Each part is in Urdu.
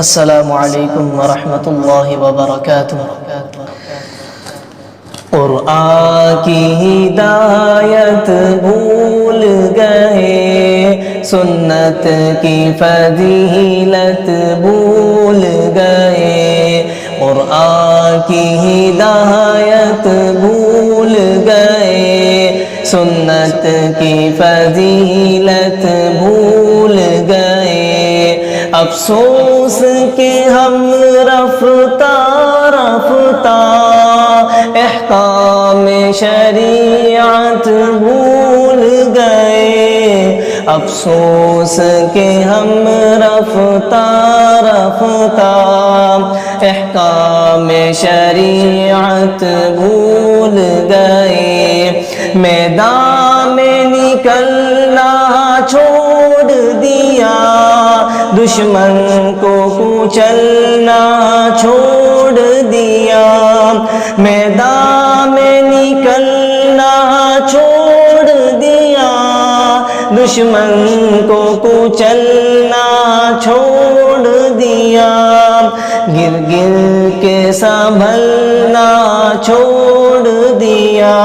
السلام علیکم ورحمۃ اللہ وبرکاتہ۔ قرآن کی ہدایت بھول گئے، سنت کی فضیلت بھول گئے، قرآن کی ہدایت بھول گئے، سنت کی فضیلت بھول گئے۔ افسوس کہ ہم رفتہ رفتہ احکام شریعت بھول گئے، افسوس کہ ہم رفتہ رفتہ احکام شریعت بھول گئے۔ میدان میں نکلنا چھوڑ دیا، دشمن کو کچلنا چھوڑ دیا، میدان میں نکلنا چھوڑ دیا، دشمن کو کچلنا چھوڑ دیا، گر گر کے سنبھلنا چھوڑ دیا،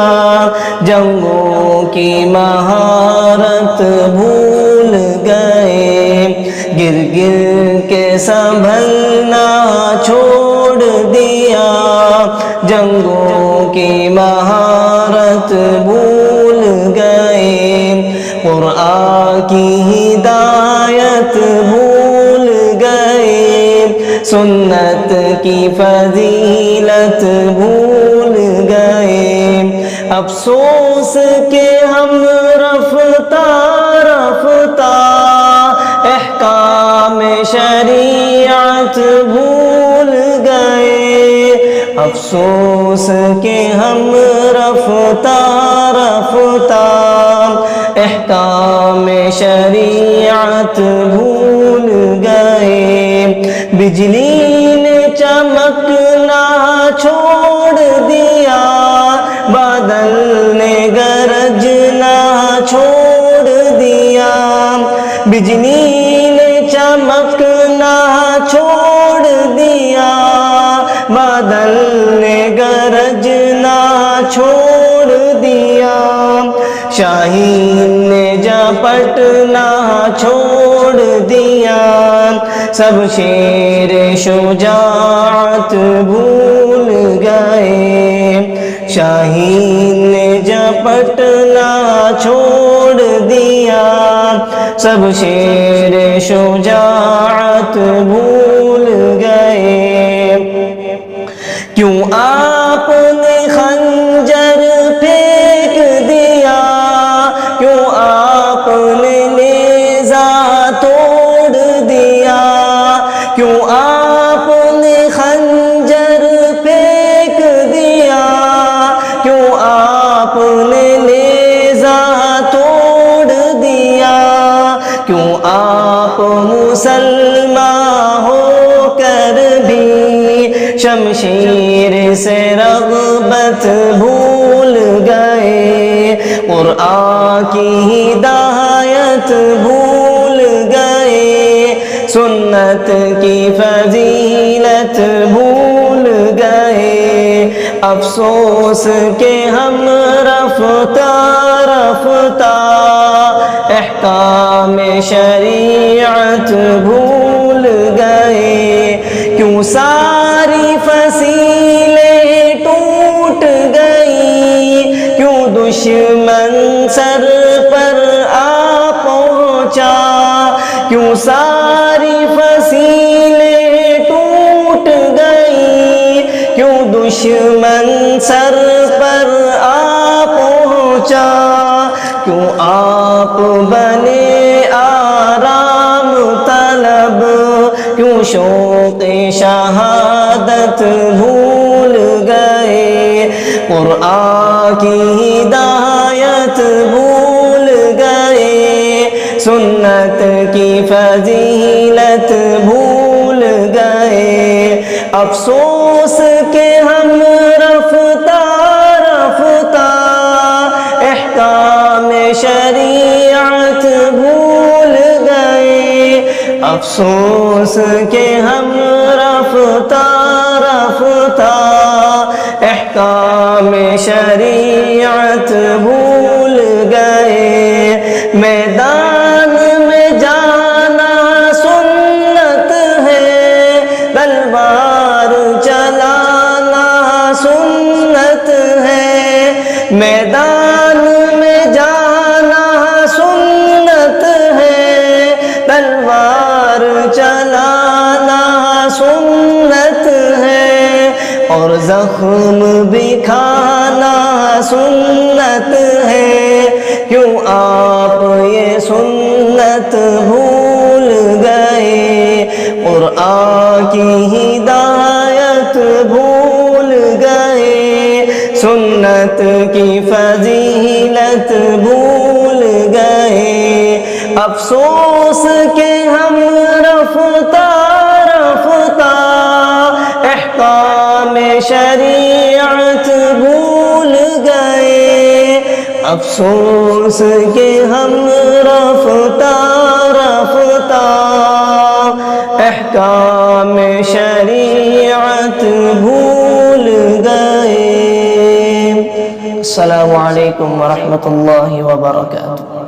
جنگوں کی مہارت بھول گئے، گر گر کے سنبھلنا چھوڑ دیا، جنگوں کی مہارت بھول گئے، قرآن کی ہدایت بھول گئے، سنت کی فضیلت بھول گئے۔ افسوس کہ ہم رفتہ رفتہ احکام شریعت بھول گئے، افسوس کہ ہم رفتہ رفتہ احکام شریعت بھول گئے۔ بجلی نے چمکنا چھوڑ دیا، بادل نے گرجنا چھوڑ دیا، بجلی نے چمکنا چھوڑ دیا، بادل نے گرجنا چھوڑ دیا، شاہین نے جھپٹنا چھوڑ دیا، سب شیر شجاعت بھول گئے، شاہین نے جھپٹنا چھوڑ دیا، سب شیر شجاعت بھول گئے۔ کیوں آپ نے خنجر پھینک دیا، کیوں آپ نے نیزہ توڑ دیا، کیوں آپ نے خنجر پھینک دیا، کیوں آپ نے نیزہ توڑ دیا، کیوں آپ مسلمان ہو کر بھی شمشیر سے رغبت بھول گئے، قرآن کی ہدایت بھول گئے، سنت کی فضیلت بھول گئے۔ افسوس کہ ہم رفتہ رفتہ احکام شریعت بھول گئے، کیوں ساری فصیلیں ٹوٹ گئی، کیوں دشمن سر پر آ پہنچا، کیوں ساری فصیلیں ٹوٹ گئی، کیوں دشمن سر پر آ پہنچا، کیوں آپ بنے آرام طلب، کیوں شوق شہادت بھول گئے، قرآن کی ہدایت بھول گئے، سنت کی فضیلت بھول گئے۔ افسوس کہ ہم رفتہ رفتہ احکام شریعت بھول گئے، افسوس کہ ہم رفتہ رفتہ احکام شریعت بھول گئے، میدان میں جانا سنت ہے، تلوار چلانا سنت ہے، میدان میں جانا سنت ہے، تلوار چلانا سنت ہے، اور زخم بھی کھانا سنت ہے، کیوں آپ یہ سنت بھول گئے، قرآن کی ہدایت بھول گئے، سنت کی فضیلت بھول گئے، افسوس کہ ہم رفتہ رفتہ احکام شریعت بھول گئے، افسوس کہ ہم رفتہ رفتہ احکام شریعت بھول گئے۔ السلام علیکم ورحمۃ اللہ وبرکاتہ۔